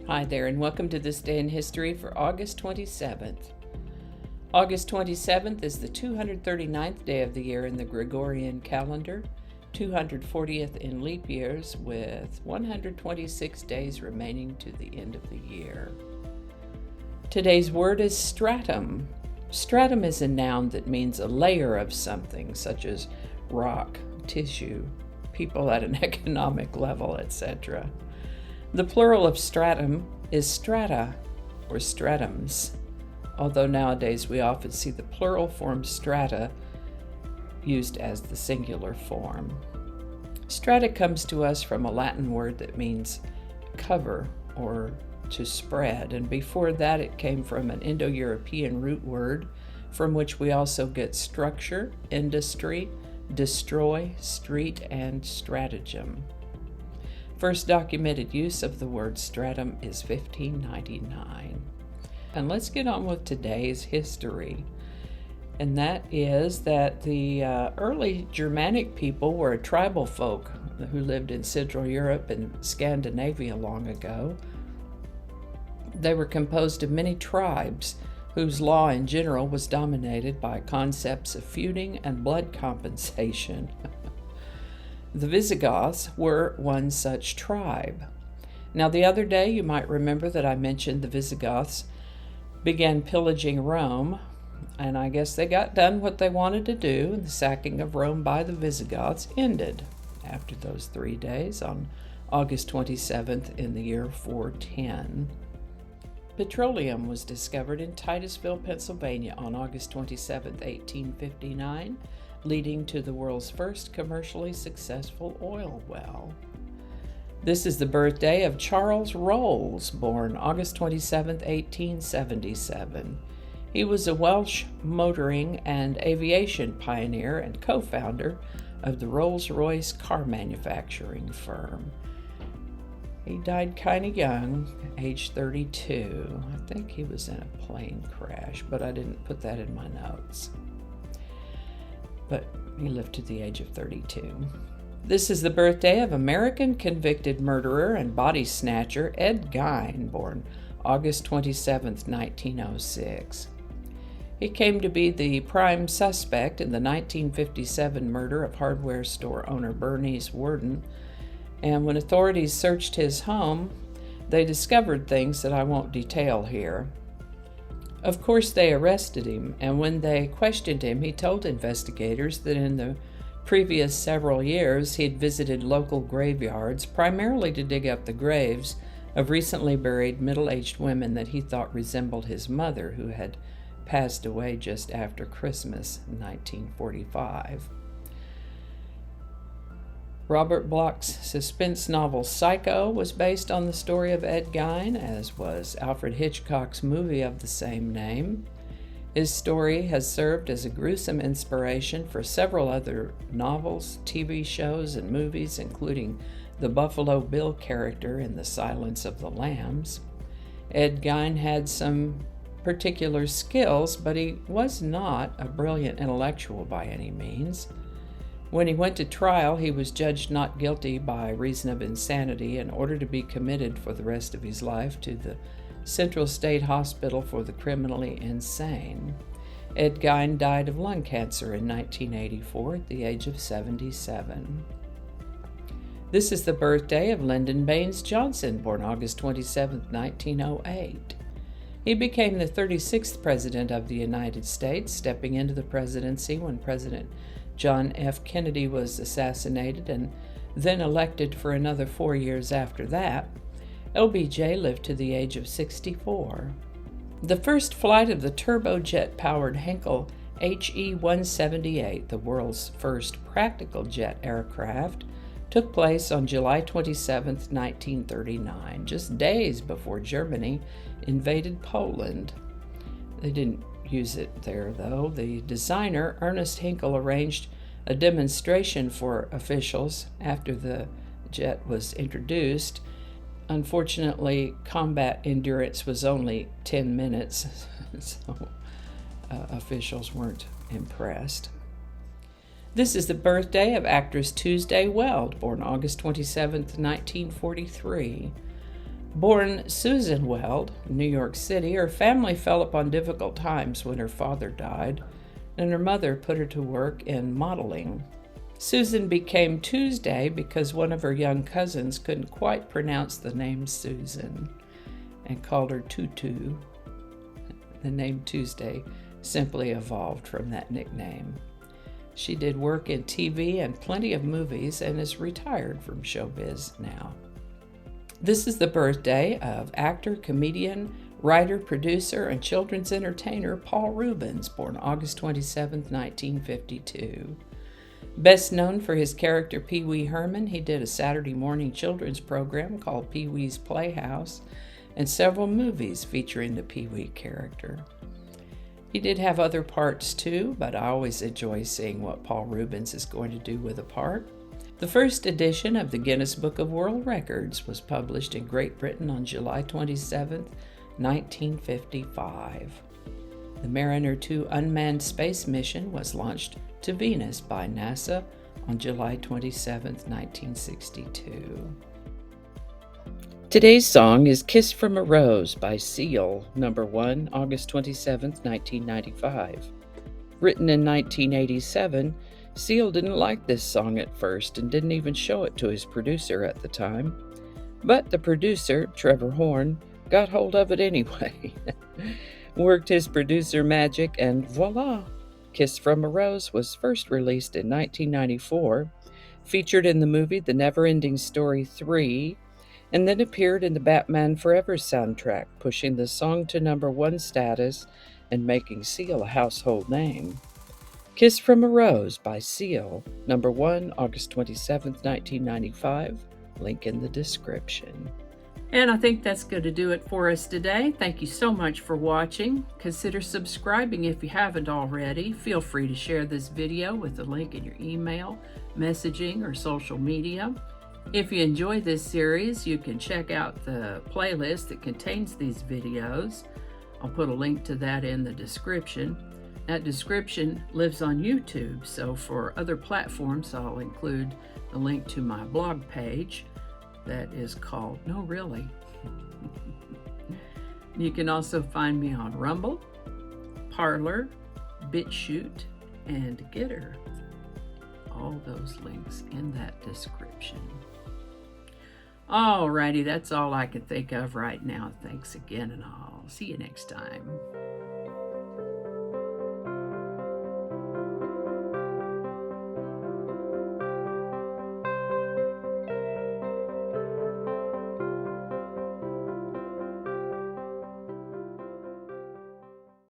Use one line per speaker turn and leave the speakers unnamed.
Hi there, and welcome to this day in history for August 27th. August 27th is the 239th day of the year in the Gregorian calendar, 240th in leap years, with 126 days remaining to the end of the year. Today's word is stratum. Stratum is a noun that means a layer of something, such as rock, tissue, people at an economic level, etc. The plural of stratum is strata or stratums, although nowadays we often see the plural form strata used as the singular form. Strata comes to us from a Latin word that means cover or to spread, and before that it came from an Indo-European root word from which we also get structure, industry, destroy, street, and stratagem. First documented use of the word stratum is 1599. And let's get on with today's history. And that is that the early Germanic people were a tribal folk who lived in Central Europe and Scandinavia long ago. They were composed of many tribes whose law in general was dominated by concepts of feuding and blood compensation. The Visigoths were one such tribe. Now, the other day, you might remember that I mentioned the Visigoths began pillaging Rome, and I guess they got done what they wanted to do, and the sacking of Rome by the Visigoths ended after those 3 days on August 27th in the year 410. Petroleum was discovered in Titusville, Pennsylvania on August 27, 1859, leading to the world's first commercially successful oil well. This is the birthday of Charles Rolls, born August 27, 1877. He was a Welsh motoring and aviation pioneer and co-founder of the Rolls-Royce car manufacturing firm. He died kind of young, age 32. I think he was in a plane crash, but I didn't put that in my notes. But he lived to the age of 32. This is the birthday of American convicted murderer and body snatcher Ed Gein, born August 27, 1906. He came to be the prime suspect in the 1957 murder of hardware store owner Bernice Worden, and when authorities searched his home, they discovered things that I won't detail here. Of course, they arrested him, and when they questioned him, he told investigators that in the previous several years he'd visited local graveyards, primarily to dig up the graves of recently buried middle-aged women that he thought resembled his mother, who had passed away just after Christmas in 1945. Robert Bloch's suspense novel Psycho was based on the story of Ed Gein, as was Alfred Hitchcock's movie of the same name. His story has served as a gruesome inspiration for several other novels, TV shows, and movies, including the Buffalo Bill character in The Silence of the Lambs. Ed Gein had some particular skills, but he was not a brilliant intellectual by any means. When he went to trial, he was judged not guilty by reason of insanity and ordered to be committed for the rest of his life to the Central State Hospital for the Criminally Insane. Ed Gein died of lung cancer in 1984 at the age of 77. This is the birthday of Lyndon Baines Johnson, born August 27, 1908. He became the 36th President of the United States, stepping into the presidency when President John F. Kennedy was assassinated and then elected for another 4 years after that. LBJ lived to the age of 64. The first flight of the turbojet-powered Henkel HE-178, the world's first practical jet aircraft, took place on July 27, 1939, just days before Germany invaded Poland. They didn't use it there, though. The designer, Ernest Henkel, arranged a demonstration for officials after the jet was introduced. Unfortunately, combat endurance was only 10 minutes, so officials weren't impressed. This is the birthday of actress Tuesday Weld, born August 27, 1943. Born Susan Weld, New York City, her family fell upon difficult times when her father died, and her mother put her to work in modeling. Susan became Tuesday because one of her young cousins couldn't quite pronounce the name Susan and called her Tutu. The name Tuesday simply evolved from that nickname. She did work in TV and plenty of movies and is retired from showbiz now. This is the birthday of actor, comedian, writer, producer, and children's entertainer Paul Reubens, born August 27, 1952. Best known for his character Pee Wee Herman, he did a Saturday morning children's program called Pee Wee's Playhouse and several movies featuring the Pee Wee character. He did have other parts too, but I always enjoy seeing what Paul Reubens is going to do with a part. The first edition of the Guinness Book of World Records was published in Great Britain on July 27, 1955. The Mariner 2 unmanned space mission was launched to Venus by NASA on July 27, 1962. Today's song is Kiss from a Rose by Seal, number 1, August 27, 1995. Written in 1987, Seal didn't like this song at first and didn't even show it to his producer at the time. But the producer, Trevor Horn, got hold of it anyway, worked his producer magic, and voila! Kiss from a Rose was first released in 1994, featured in the movie The Never-Ending Story 3, and then appeared in the Batman Forever soundtrack, pushing the song to number 1 status and making Seal a household name. Kiss from a Rose by Seal, number 1, August 27, 1995. Link in the description. And I think that's going to do it for us today. Thank you so much for watching. Consider subscribing if you haven't already. Feel free to share this video with a link in your email, messaging, or social media. If you enjoy this series, you can check out the playlist that contains these videos. I'll put a link to that in the description. That description lives on YouTube, so for other platforms, I'll include a link to my blog page that is called, no really. You can also find me on Rumble, Parler, BitChute, and Getter. All those links in that description. Alrighty, that's all I can think of right now. Thanks again, and I'll see you next time.